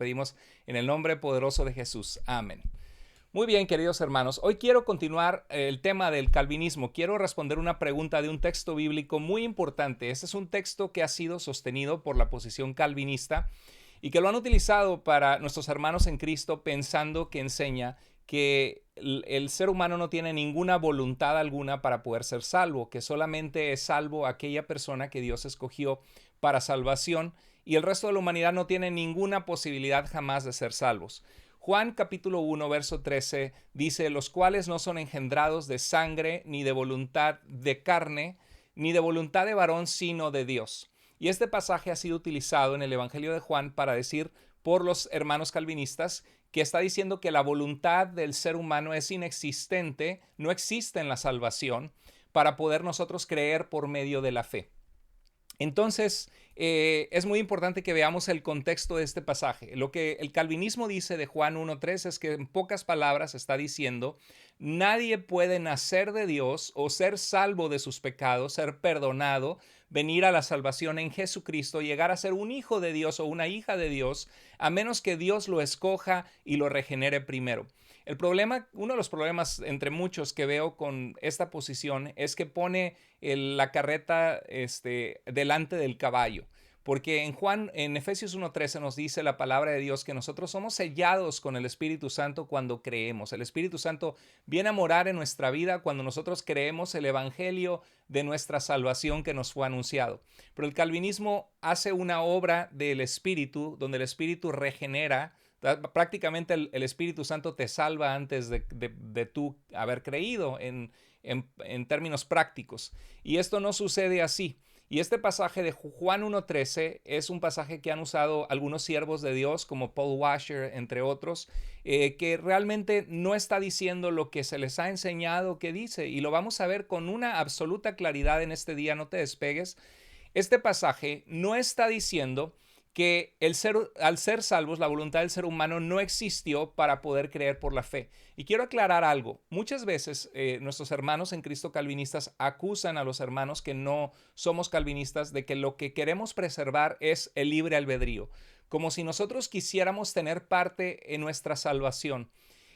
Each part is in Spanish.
pedimos en el nombre poderoso de Jesús. Amén. Muy bien, queridos hermanos, hoy quiero continuar el tema del calvinismo. Quiero responder una pregunta de un texto bíblico muy importante. Este es un texto que ha sido sostenido por la posición calvinista y que lo han utilizado para nuestros hermanos en Cristo, pensando que enseña que el ser humano no tiene ninguna voluntad alguna para poder ser salvo, que solamente es salvo aquella persona que Dios escogió para salvación, y el resto de la humanidad no tiene ninguna posibilidad jamás de ser salvos. Juan capítulo 1, verso 13 dice: los cuales no son engendrados de sangre, ni de voluntad de carne, ni de voluntad de varón, sino de Dios. Y este pasaje ha sido utilizado en el Evangelio de Juan para decir por los hermanos calvinistas que está diciendo que la voluntad del ser humano es inexistente, no existe en la salvación, para poder nosotros creer por medio de la fe. Entonces, es muy importante que veamos el contexto de este pasaje. Lo que el calvinismo dice de Juan 1.3 es que en pocas palabras está diciendo: nadie puede nacer de Dios o ser salvo de sus pecados, ser perdonado, venir a la salvación en Jesucristo, llegar a ser un hijo de Dios o una hija de Dios, a menos que Dios lo escoja y lo regenere primero. El problema, uno de los problemas entre muchos que veo con esta posición es que pone la carreta delante del caballo. Porque en Efesios 1.13 nos dice la palabra de Dios que nosotros somos sellados con el Espíritu Santo cuando creemos. El Espíritu Santo viene a morar en nuestra vida cuando nosotros creemos el Evangelio de nuestra salvación que nos fue anunciado. Pero el calvinismo hace una obra del Espíritu, donde el Espíritu regenera. Prácticamente el Espíritu Santo te salva antes de tú haber creído en términos prácticos. Y esto no sucede así. Y este pasaje de Juan 1.13 es un pasaje que han usado algunos siervos de Dios, como Paul Washer, entre otros, que realmente no está diciendo lo que se les ha enseñado que dice. Y lo vamos a ver con una absoluta claridad en este día, no te despegues. Este pasaje no está diciendo que al ser salvos, la voluntad del ser humano no existió para poder creer por la fe. Y quiero aclarar algo. Muchas veces nuestros hermanos en Cristo calvinistas acusan a los hermanos que no somos calvinistas de que lo que queremos preservar es el libre albedrío, como si nosotros quisiéramos tener parte en nuestra salvación.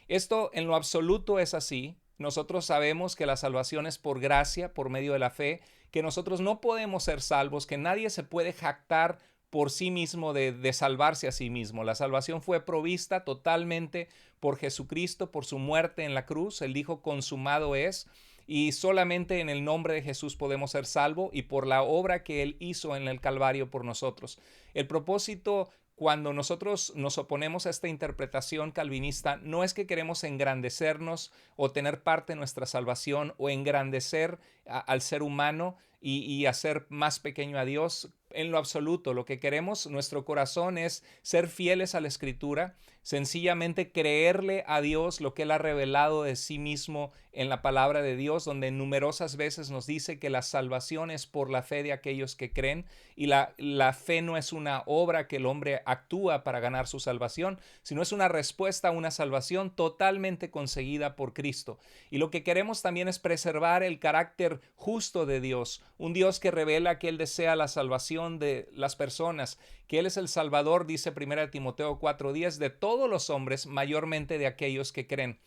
Esto en lo absoluto es así. Nosotros sabemos que la salvación es por gracia, por medio de la fe, que nosotros no podemos ser salvos, que nadie se puede jactar por sí mismo de salvarse a sí mismo. La salvación fue provista totalmente por Jesucristo, por su muerte en la cruz. Él dijo: consumado es. Y solamente en el nombre de Jesús podemos ser salvos, y por la obra que Él hizo en el Calvario por nosotros. El propósito, cuando nosotros nos oponemos a esta interpretación calvinista, no es que queremos engrandecernos o tener parte en nuestra salvación o engrandecer al ser humano y hacer más pequeño a Dios. En lo absoluto, lo que queremos, nuestro corazón, es ser fieles a la Escritura, sencillamente creerle a Dios lo que Él ha revelado de sí mismo en la palabra de Dios, donde numerosas veces nos dice que la salvación es por la fe de aquellos que creen, y la fe no es una obra que el hombre actúa para ganar su salvación, sino es una respuesta a una salvación totalmente conseguida por Cristo. Y lo que queremos también es preservar el carácter justo de Dios, un Dios que revela que Él desea la salvación de las personas, que Él es el Salvador, dice 1 Timoteo 4:10, de todos los hombres, mayormente de aquellos que creen.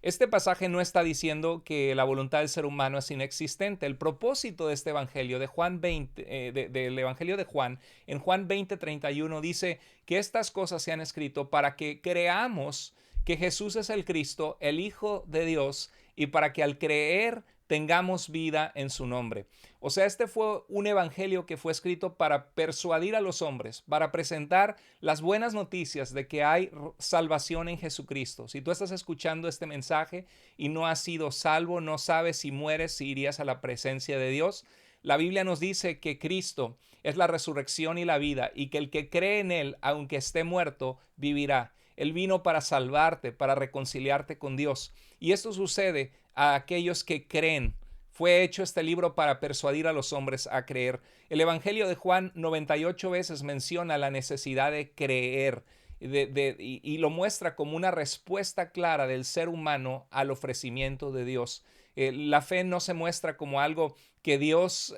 Este pasaje no está diciendo que la voluntad del ser humano es inexistente. El propósito de este evangelio de Juan 20, del evangelio de Juan, en Juan 20:31 dice que estas cosas se han escrito para que creamos que Jesús es el Cristo, el Hijo de Dios, y para que al creer tengamos vida en su nombre. O sea, este fue un evangelio que fue escrito para persuadir a los hombres, para presentar las buenas noticias de que hay salvación en Jesucristo. Si tú estás escuchando este mensaje y no has sido salvo, no sabes si mueres, si irías a la presencia de Dios, la Biblia nos dice que Cristo es la resurrección y la vida, y que el que cree en Él, aunque esté muerto, vivirá. Él vino para salvarte, para reconciliarte con Dios. Y esto sucede a aquellos que creen. Fue hecho este libro para persuadir a los hombres a creer. El Evangelio de Juan 98 veces menciona la necesidad de creer y lo muestra como una respuesta clara del ser humano al ofrecimiento de Dios. La fe no se muestra como algo que Dios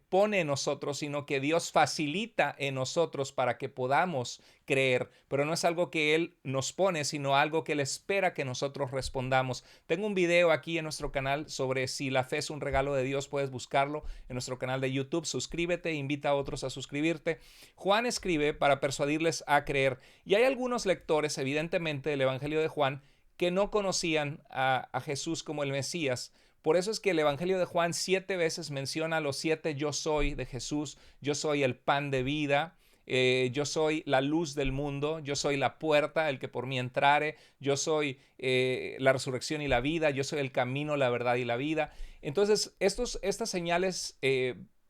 pone en nosotros, sino que Dios facilita en nosotros para que podamos creer, pero no es algo que Él nos pone, sino algo que Él espera que nosotros respondamos. Tengo un video aquí en nuestro canal sobre si la fe es un regalo de Dios, puedes buscarlo en nuestro canal de YouTube, suscríbete, invita a otros a suscribirte. Juan escribe para persuadirles a creer, y hay algunos lectores, evidentemente, del Evangelio de Juan, que no conocían a Jesús como el Mesías. Por eso es que el Evangelio de Juan 7 veces menciona los 7 yo soy de Jesús. Yo soy el pan de vida, yo soy la luz del mundo, yo soy la puerta, el que por mí entrare, yo soy la resurrección y la vida, yo soy el camino, la verdad y la vida. Entonces, estas señales,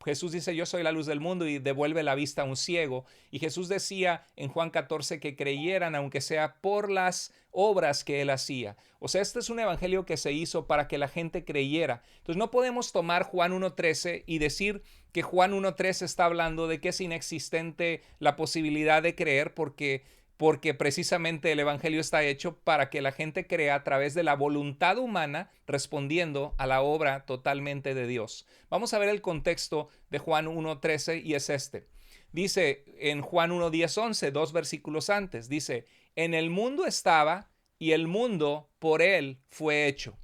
Jesús dice, yo soy la luz del mundo y devuelve la vista a un ciego. Y Jesús decía en Juan 14 que creyeran, aunque sea por las obras que él hacía. O sea, este es un evangelio que se hizo para que la gente creyera. Entonces no podemos tomar Juan 1.13 y decir que Juan 1.13 está hablando de que es inexistente la posibilidad de creer porque precisamente el evangelio está hecho para que la gente crea a través de la voluntad humana respondiendo a la obra totalmente de Dios. Vamos a ver el contexto de Juan 1.13 y es este. Dice en Juan 1.10.11, 2 versículos antes, dice, en el mundo estaba y el mundo por él fue hecho,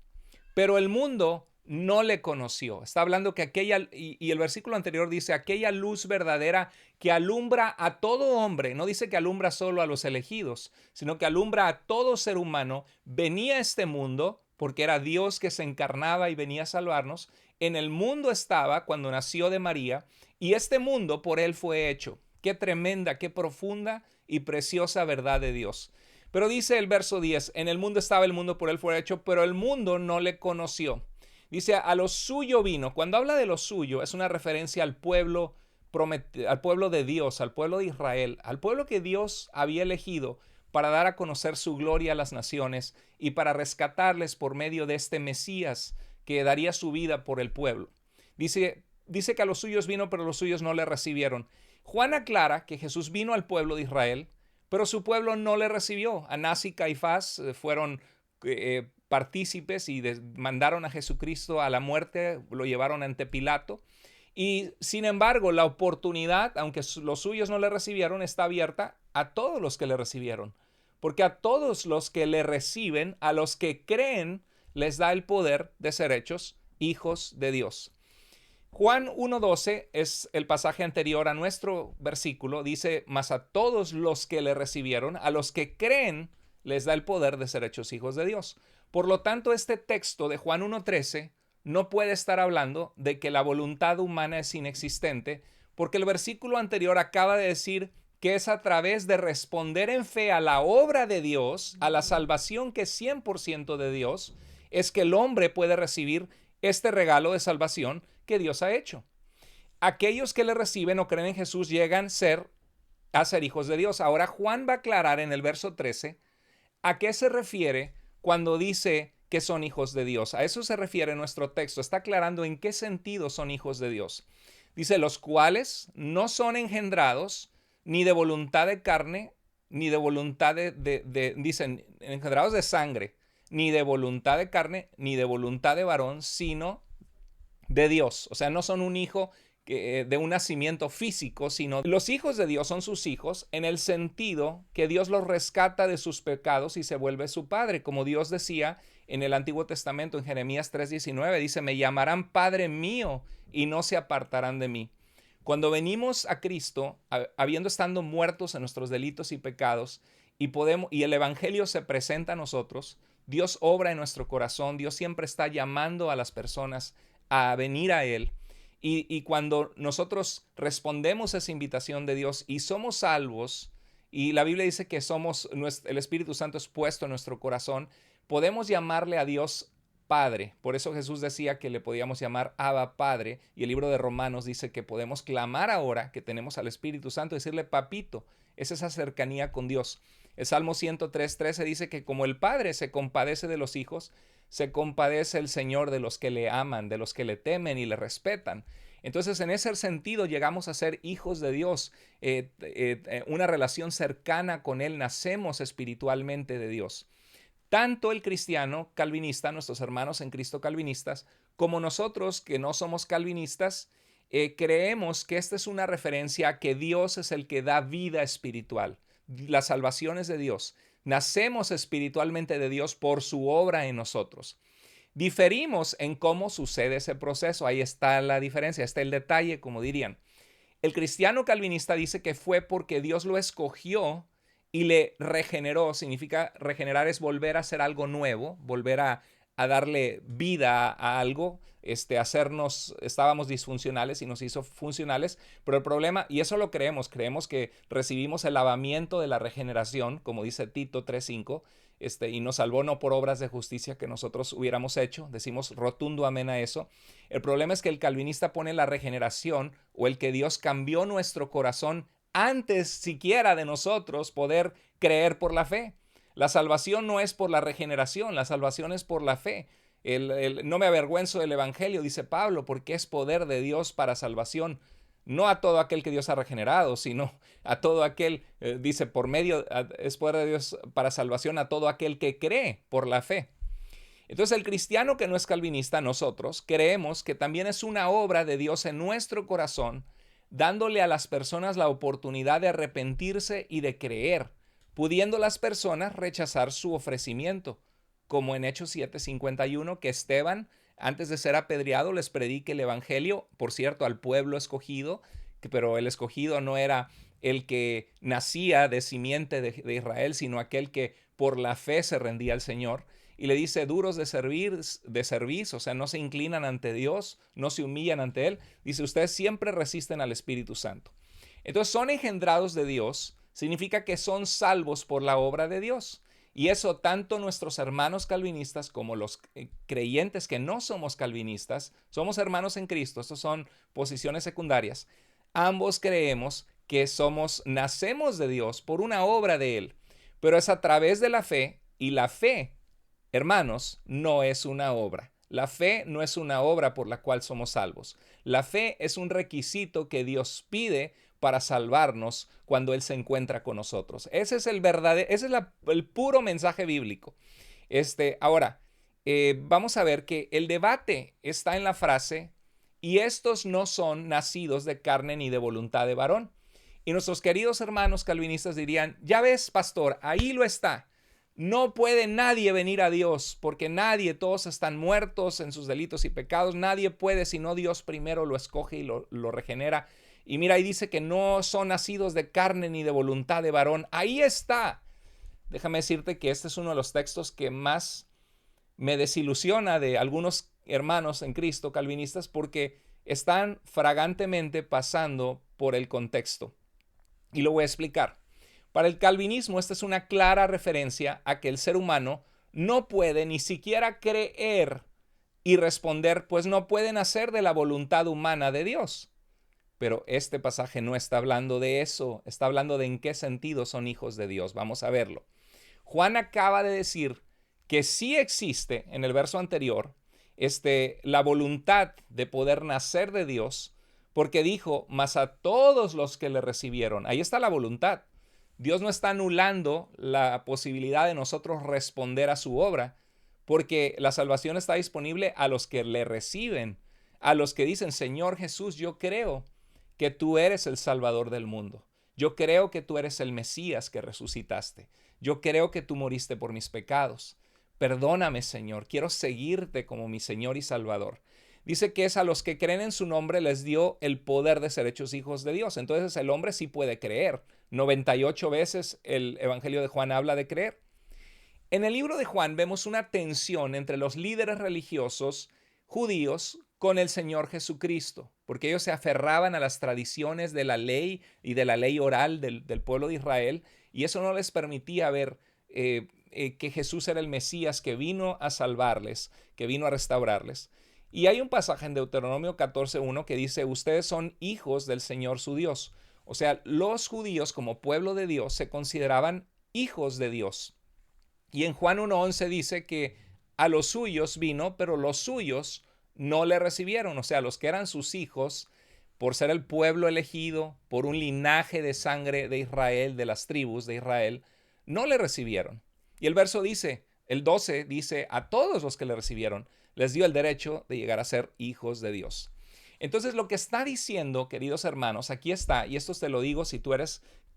pero el mundo no le conoció. Está hablando que y el versículo anterior dice, aquella luz verdadera que alumbra a todo hombre, no dice que alumbra solo a los elegidos, sino que alumbra a todo ser humano, venía a este mundo, porque era Dios que se encarnaba y venía a salvarnos. En el mundo estaba cuando nació de María, y este mundo por él fue hecho. Qué tremenda, qué profunda y preciosa verdad de Dios. Pero dice el verso 10, en el mundo estaba, el mundo por él fue hecho, pero el mundo no le conoció. Dice, a lo suyo vino. Cuando habla de lo suyo, es una referencia al pueblo de Dios, al pueblo de Israel, al pueblo que Dios había elegido para dar a conocer su gloria a las naciones y para rescatarles por medio de este Mesías que daría su vida por el pueblo. Dice que a los suyos vino, pero los suyos no le recibieron. Juan aclara que Jesús vino al pueblo de Israel, pero su pueblo no le recibió. Anás y Caifás fueron partícipes y mandaron a Jesucristo a la muerte, lo llevaron ante Pilato. Y sin embargo, la oportunidad, aunque los suyos no le recibieron, está abierta a todos los que le recibieron. Porque a todos los que le reciben, a los que creen, les da el poder de ser hechos hijos de Dios. Juan 1.12 es el pasaje anterior a nuestro versículo. Dice, mas a todos los que le recibieron, a los que creen, les da el poder de ser hechos hijos de Dios. Por lo tanto, este texto de Juan 1.13 no puede estar hablando de que la voluntad humana es inexistente, porque el versículo anterior acaba de decir que es a través de responder en fe a la obra de Dios, a la salvación que es 100% de Dios, es que el hombre puede recibir este regalo de salvación que Dios ha hecho. Aquellos que le reciben o creen en Jesús llegan a ser hijos de Dios. Ahora Juan va a aclarar en el verso 13 a qué se refiere cuando dice que son hijos de Dios. A eso se refiere nuestro texto. Está aclarando en qué sentido son hijos de Dios. Dice, los cuales no son engendrados ni de voluntad de carne, ni de voluntad dicen, engendrados de sangre, ni de voluntad de carne, ni de voluntad de varón, sino de Dios. O sea, no son un hijo de un nacimiento físico, sino los hijos de Dios son sus hijos en el sentido que Dios los rescata de sus pecados y se vuelve su padre. Como Dios decía en el Antiguo Testamento, en Jeremías 3:19, dice, me llamarán Padre mío y no se apartarán de mí. Cuando venimos a Cristo, habiendo estado muertos en nuestros delitos y pecados, y el Evangelio se presenta a nosotros, Dios obra en nuestro corazón, Dios siempre está llamando a las personas a venir a Él. Y cuando nosotros respondemos a esa invitación de Dios y somos salvos, y la Biblia dice que el Espíritu Santo es puesto en nuestro corazón, podemos llamarle a Dios Padre. Por eso Jesús decía que le podíamos llamar Abba Padre, y el libro de Romanos dice que podemos clamar ahora que tenemos al Espíritu Santo y decirle Papito. Es esa cercanía con Dios. El Salmo 103:13 dice que como el Padre se compadece de los hijos, se compadece el Señor de los que le aman, de los que le temen y le respetan. Entonces, en ese sentido, llegamos a ser hijos de Dios, una relación cercana con Él, nacemos espiritualmente de Dios. tanto el cristiano calvinista, nuestros hermanos en Cristo calvinistas, como nosotros que no somos calvinistas, creemos que esta es una referencia a que Dios es el que da vida espiritual. La salvación es de Dios. Nacemos espiritualmente de Dios por su obra en nosotros. Diferimos en cómo sucede ese proceso. Ahí está la diferencia, está el detalle, como dirían. El cristiano calvinista dice que fue porque Dios lo escogió y le regeneró. Significa regenerar es volver a hacer algo nuevo, volver a darle vida a algo, estábamos disfuncionales y nos hizo funcionales, pero el problema, y eso lo creemos que recibimos el lavamiento de la regeneración, como dice Tito 3:5, y nos salvó no por obras de justicia que nosotros hubiéramos hecho, decimos rotundo amén a eso. El problema es que el calvinista pone la regeneración o el que Dios cambió nuestro corazón antes siquiera de nosotros poder creer por la fe. La salvación no es por la regeneración, la salvación es por la fe. No me avergüenzo del evangelio, dice Pablo, porque es poder de Dios para salvación, no a todo aquel que Dios ha regenerado, sino a todo aquel, dice, es poder de Dios para salvación a todo aquel que cree por la fe. Entonces el cristiano que no es calvinista, nosotros creemos que también es una obra de Dios en nuestro corazón, dándole a las personas la oportunidad de arrepentirse y de creer, pudiendo las personas rechazar su ofrecimiento, como en Hechos 7:51, que Esteban, antes de ser apedreado, les predique el evangelio, por cierto, al pueblo escogido, pero el escogido no era el que nacía de simiente de Israel, sino aquel que por la fe se rendía al Señor. Y le dice, duros de servir, o sea, no se inclinan ante Dios, no se humillan ante Él. Dice, ustedes siempre resisten al Espíritu Santo. Entonces, son engendrados de Dios, significa que son salvos por la obra de Dios. Y eso tanto nuestros hermanos calvinistas como los creyentes que no somos calvinistas, somos hermanos en Cristo, estas son posiciones secundarias. Ambos creemos que nacemos de Dios por una obra de Él, pero es a través de la fe, y la fe, hermanos, no es una obra. La fe no es una obra por la cual somos salvos. La fe es un requisito que Dios pide para salvarnos cuando Él se encuentra con nosotros. Ese es el puro mensaje bíblico. Ahora, vamos a ver que el debate está en la frase, y estos no son nacidos de carne ni de voluntad de varón. Y nuestros queridos hermanos calvinistas dirían, ya ves, pastor, ahí lo está. No puede nadie venir a Dios, porque todos están muertos en sus delitos y pecados. Nadie puede, sino Dios primero lo escoge y lo regenera. Y mira, ahí dice que no son nacidos de carne ni de voluntad de varón. Ahí está. Déjame decirte que este es uno de los textos que más me desilusiona de algunos hermanos en Cristo calvinistas, porque están fragantemente pasando por el contexto. Y lo voy a explicar. Para el calvinismo, esta es una clara referencia a que el ser humano no puede ni siquiera creer y responder, pues no puede nacer de la voluntad humana de Dios. Pero este pasaje no está hablando de eso, está hablando de en qué sentido son hijos de Dios. Vamos a verlo. Juan acaba de decir que sí existe, en el verso anterior, la voluntad de poder nacer de Dios, porque dijo, mas a todos los que le recibieron. Ahí está la voluntad. Dios no está anulando la posibilidad de nosotros responder a su obra, porque la salvación está disponible a los que le reciben, a los que dicen, Señor Jesús, yo creo que tú eres el Salvador del mundo. Yo creo que tú eres el Mesías que resucitaste. Yo creo que tú moriste por mis pecados. Perdóname, Señor. Quiero seguirte como mi Señor y Salvador. Dice que es a los que creen en su nombre les dio el poder de ser hechos hijos de Dios. Entonces el hombre sí puede creer. 98 veces el Evangelio de Juan habla de creer. En el libro de Juan vemos una tensión entre los líderes religiosos judíos con el Señor Jesucristo, porque ellos se aferraban a las tradiciones de la ley y de la ley oral del pueblo de Israel, y eso no les permitía ver que Jesús era el Mesías que vino a salvarles, que vino a restaurarles. Y hay un pasaje en Deuteronomio 14:1 que dice, ustedes son hijos del Señor su Dios. O sea, los judíos como pueblo de Dios se consideraban hijos de Dios. Y en Juan 1:11 dice que a los suyos vino, pero los suyos no le recibieron. O sea, los que eran sus hijos, por ser el pueblo elegido, por un linaje de sangre de Israel, de las tribus de Israel, no le recibieron. Y el verso dice, El 12 dice, a todos los que le recibieron, les dio el derecho de llegar a ser hijos de Dios. Entonces lo que está diciendo, queridos hermanos, aquí está, y esto te lo digo si tú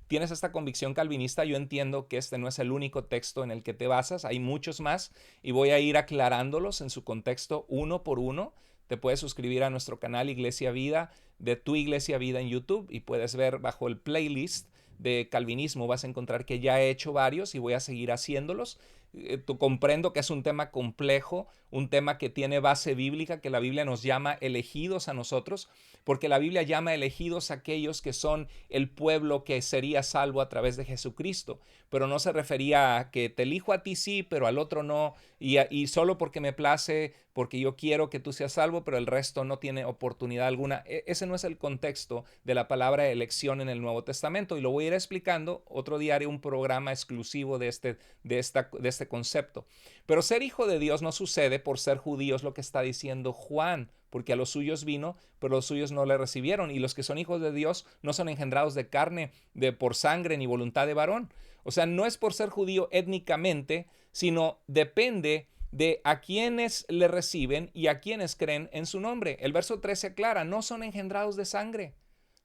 tienes esta convicción calvinista. Yo entiendo que este no es el único texto en el que te basas, hay muchos más y voy a ir aclarándolos en su contexto uno por uno. Te puedes suscribir a nuestro canal Iglesia Vida, de Tu Iglesia Vida en YouTube, y puedes ver bajo el playlist de calvinismo, vas a encontrar que ya he hecho varios y voy a seguir haciéndolos. Comprendo que es un tema complejo, un tema que tiene base bíblica, que la Biblia nos llama elegidos a nosotros, porque la Biblia llama elegidos a aquellos que son el pueblo que sería salvo a través de Jesucristo, pero no se refería a que te elijo a ti sí, pero al otro no, y solo porque me place, porque yo quiero que tú seas salvo, pero el resto no tiene oportunidad alguna. Ese no es el contexto de la palabra elección en el Nuevo Testamento, y lo voy a ir explicando. Otro día haré un programa exclusivo de este concepto. Pero ser hijo de Dios no sucede por ser judíos, lo que está diciendo Juan, porque a los suyos vino, pero los suyos no le recibieron, y los que son hijos de Dios no son engendrados de carne, por sangre, ni voluntad de varón. O sea, no es por ser judío étnicamente, sino depende de a quienes le reciben y a quienes creen en su nombre. El verso 13 aclara, no son engendrados de sangre,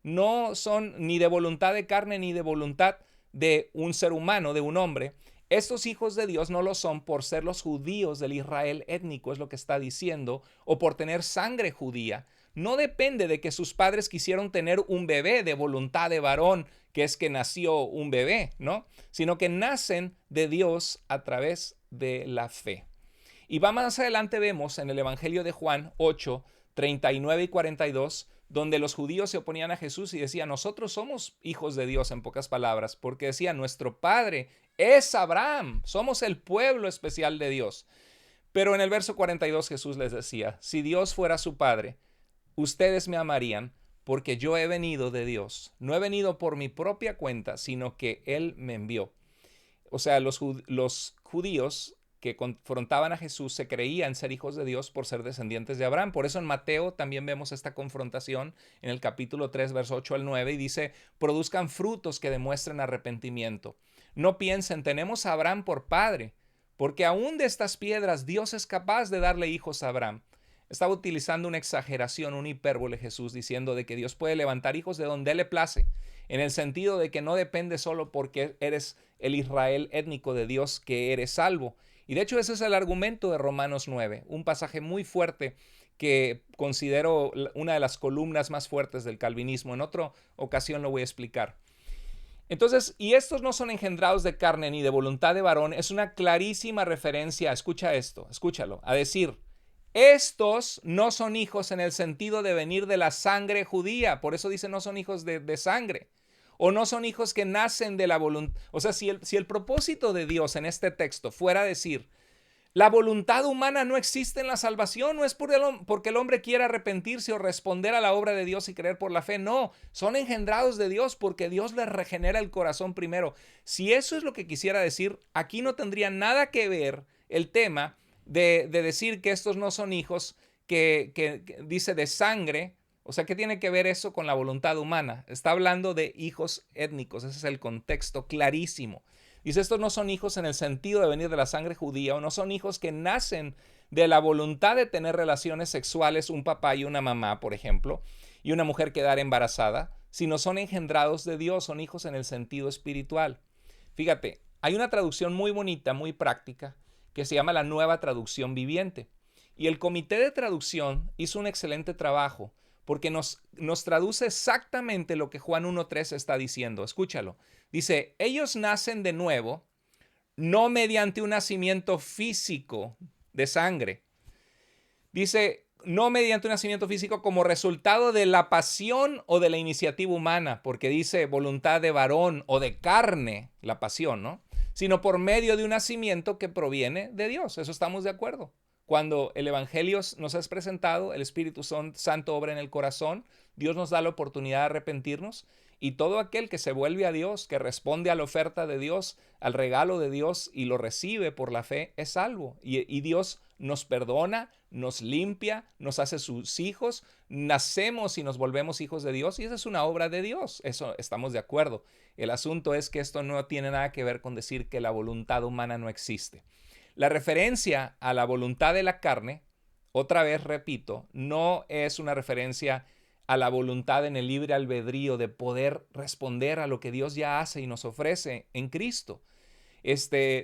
no son ni de voluntad de carne, ni de voluntad de un ser humano, de un hombre. Estos hijos de Dios no lo son por ser los judíos del Israel étnico, es lo que está diciendo, o por tener sangre judía. No depende de que sus padres quisieron tener un bebé de voluntad de varón, que es que nació un bebé, ¿no? Sino que nacen de Dios a través de la fe. Y más adelante vemos en el Evangelio de Juan 8, 39 y 42, donde los judíos se oponían a Jesús y decían, nosotros somos hijos de Dios, en pocas palabras, porque decían, nuestro padre es Abraham, somos el pueblo especial de Dios. Pero en el verso 42 Jesús les decía, si Dios fuera su padre, ustedes me amarían, porque yo he venido de Dios. No he venido por mi propia cuenta, sino que Él me envió. O sea, los judíos que confrontaban a Jesús se creían ser hijos de Dios por ser descendientes de Abraham. Por eso en Mateo también vemos esta confrontación en el capítulo 3, verso 8 al 9, y dice, produzcan frutos que demuestren arrepentimiento. No piensen, tenemos a Abraham por padre, porque aún de estas piedras Dios es capaz de darle hijos a Abraham. Estaba utilizando una exageración, una hipérbole Jesús, diciendo de que Dios puede levantar hijos de donde Él le place, en el sentido de que no depende solo porque eres el Israel étnico de Dios que eres salvo. Y de hecho ese es el argumento de Romanos 9, un pasaje muy fuerte que considero una de las columnas más fuertes del calvinismo. En otra ocasión lo voy a explicar. Entonces, y estos no son engendrados de carne ni de voluntad de varón, es una clarísima referencia, escucha esto, escúchalo, a decir, estos no son hijos en el sentido de venir de la sangre judía, por eso dice no son hijos de sangre, o no son hijos que nacen de la voluntad. O sea, si el propósito de Dios en este texto fuera decir, la voluntad humana no existe en la salvación, no es porque el hombre quiera arrepentirse o responder a la obra de Dios y creer por la fe, no, son engendrados de Dios porque Dios les regenera el corazón primero. Si eso es lo que quisiera decir, aquí no tendría nada que ver el tema de decir que estos no son hijos que dice de sangre. O sea, ¿qué tiene que ver eso con la voluntad humana? Está hablando de hijos étnicos, ese es el contexto clarísimo. Dice, estos no son hijos en el sentido de venir de la sangre judía, o no son hijos que nacen de la voluntad de tener relaciones sexuales, un papá y una mamá, por ejemplo, y una mujer quedar embarazada, sino son engendrados de Dios, son hijos en el sentido espiritual. Fíjate, hay una traducción muy bonita, muy práctica, que se llama la Nueva Traducción Viviente. Y el comité de traducción hizo un excelente trabajo, porque nos traduce exactamente lo que Juan 1.3 está diciendo. Escúchalo. Dice, ellos nacen de nuevo, no mediante un nacimiento físico de sangre. Dice, no mediante un nacimiento físico como resultado de la pasión o de la iniciativa humana, porque dice voluntad de varón o de carne, la pasión, ¿no? Sino por medio de un nacimiento que proviene de Dios. Eso estamos de acuerdo. Cuando el Evangelio nos es presentado, el Espíritu Santo obra en el corazón, Dios nos da la oportunidad de arrepentirnos, y todo aquel que se vuelve a Dios, que responde a la oferta de Dios, al regalo de Dios y lo recibe por la fe, es salvo. Y Dios nos perdona, nos limpia, nos hace sus hijos, nacemos y nos volvemos hijos de Dios, y esa es una obra de Dios. Eso estamos de acuerdo. El asunto es que esto no tiene nada que ver con decir que la voluntad humana no existe. La referencia a la voluntad de la carne, otra vez repito, no es una referencia a la voluntad en el libre albedrío de poder responder a lo que Dios ya hace y nos ofrece en Cristo,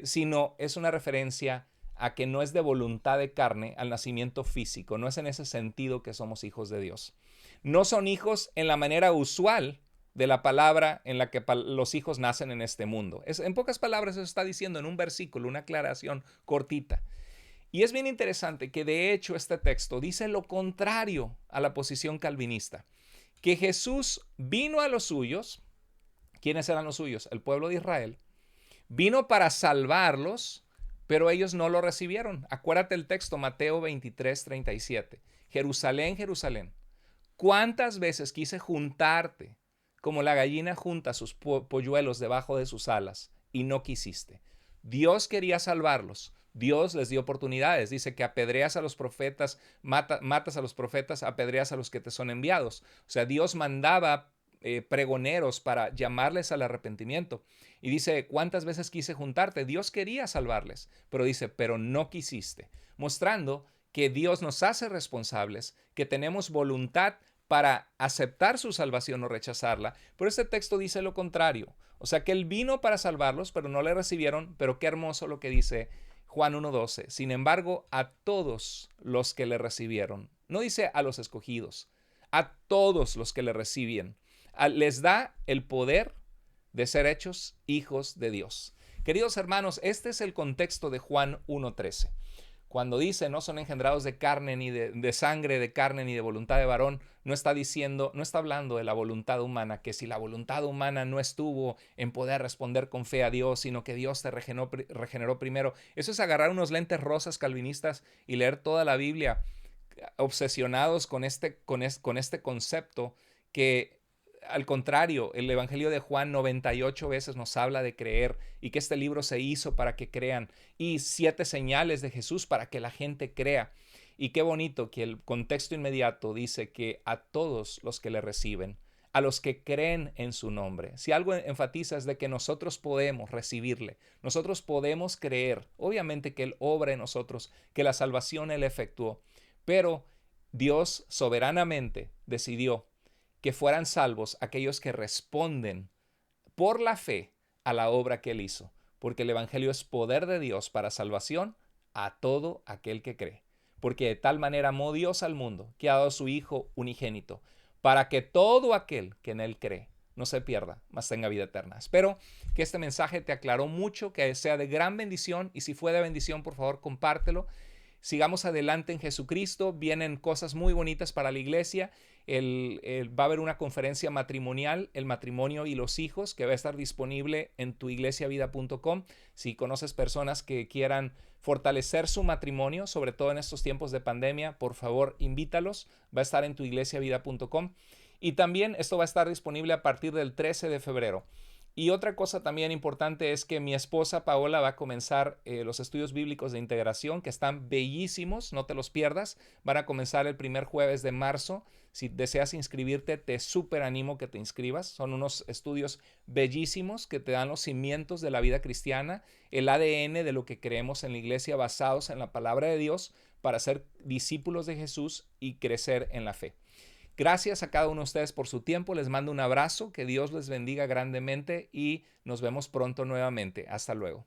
sino es una referencia a que no es de voluntad de carne al nacimiento físico, no es en ese sentido que somos hijos de Dios. No son hijos en la manera usual de la palabra en la que los hijos nacen en este mundo. En pocas palabras eso está diciendo en un versículo, una aclaración cortita. Y es bien interesante que de hecho este texto dice lo contrario a la posición calvinista, que Jesús vino a los suyos. ¿Quiénes eran los suyos? El pueblo de Israel. Vino para salvarlos, pero ellos no lo recibieron. Acuérdate el texto, Mateo 23:37. Jerusalén, Jerusalén, ¿cuántas veces quise juntarte como la gallina junta sus polluelos debajo de sus alas y no quisiste? Dios quería salvarlos. Dios les dio oportunidades. Dice que apedreas a los profetas, matas a los profetas, apedreas a los que te son enviados. O sea, Dios mandaba pregoneros para llamarles al arrepentimiento. Y dice, ¿cuántas veces quise juntarte? Dios quería salvarles, pero dice, pero no quisiste. Mostrando que Dios nos hace responsables, que tenemos voluntad para aceptar su salvación o rechazarla, pero este texto dice lo contrario. O sea que Él vino para salvarlos, pero no le recibieron, pero qué hermoso lo que dice Juan 1:12. Sin embargo, a todos los que le recibieron, no dice a los escogidos, a todos los que le recibían, les da el poder de ser hechos hijos de Dios. Queridos hermanos, este es el contexto de Juan 1:13. Cuando dice no son engendrados de carne, ni de sangre, de carne, ni de voluntad de varón, no está diciendo, no está hablando de la voluntad humana, que si la voluntad humana no estuvo en poder responder con fe a Dios, sino que Dios te regeneró primero. Eso es agarrar unos lentes rosas calvinistas y leer toda la Biblia obsesionados con este concepto que al contrario, el Evangelio de Juan 98 veces nos habla de creer y que este libro se hizo para que crean y 7 señales de Jesús para que la gente crea. Y qué bonito que el contexto inmediato dice que a todos los que le reciben, a los que creen en su nombre. Si algo enfatiza es de que nosotros podemos recibirle, nosotros podemos creer, obviamente que Él obra en nosotros, que la salvación Él efectuó, pero Dios soberanamente decidió que fueran salvos aquellos que responden por la fe a la obra que Él hizo, porque el Evangelio es poder de Dios para salvación a todo aquel que cree. Porque de tal manera amó Dios al mundo, que ha dado a su Hijo unigénito, para que todo aquel que en Él cree no se pierda, mas tenga vida eterna. Espero que este mensaje te aclaró mucho, que sea de gran bendición, y si fue de bendición, por favor, compártelo. Sigamos adelante en Jesucristo, vienen cosas muy bonitas para la iglesia. Va a haber una conferencia matrimonial, el matrimonio y los hijos, que va a estar disponible en tuiglesiavida.com. Si conoces personas que quieran fortalecer su matrimonio, sobre todo en estos tiempos de pandemia, por favor invítalos. Va a estar en tuiglesiavida.com. Y también esto va a estar disponible a partir del 13 de febrero. Y otra cosa también importante es que mi esposa Paola va a comenzar los estudios bíblicos de integración, que están bellísimos, no te los pierdas. Van a comenzar el primer jueves de marzo. Si deseas inscribirte, te súper animo que te inscribas. Son unos estudios bellísimos que te dan los cimientos de la vida cristiana, el ADN de lo que creemos en la iglesia, basados en la palabra de Dios, para ser discípulos de Jesús y crecer en la fe. Gracias a cada uno de ustedes por su tiempo. Les mando un abrazo. Que Dios les bendiga grandemente y nos vemos pronto nuevamente. Hasta luego.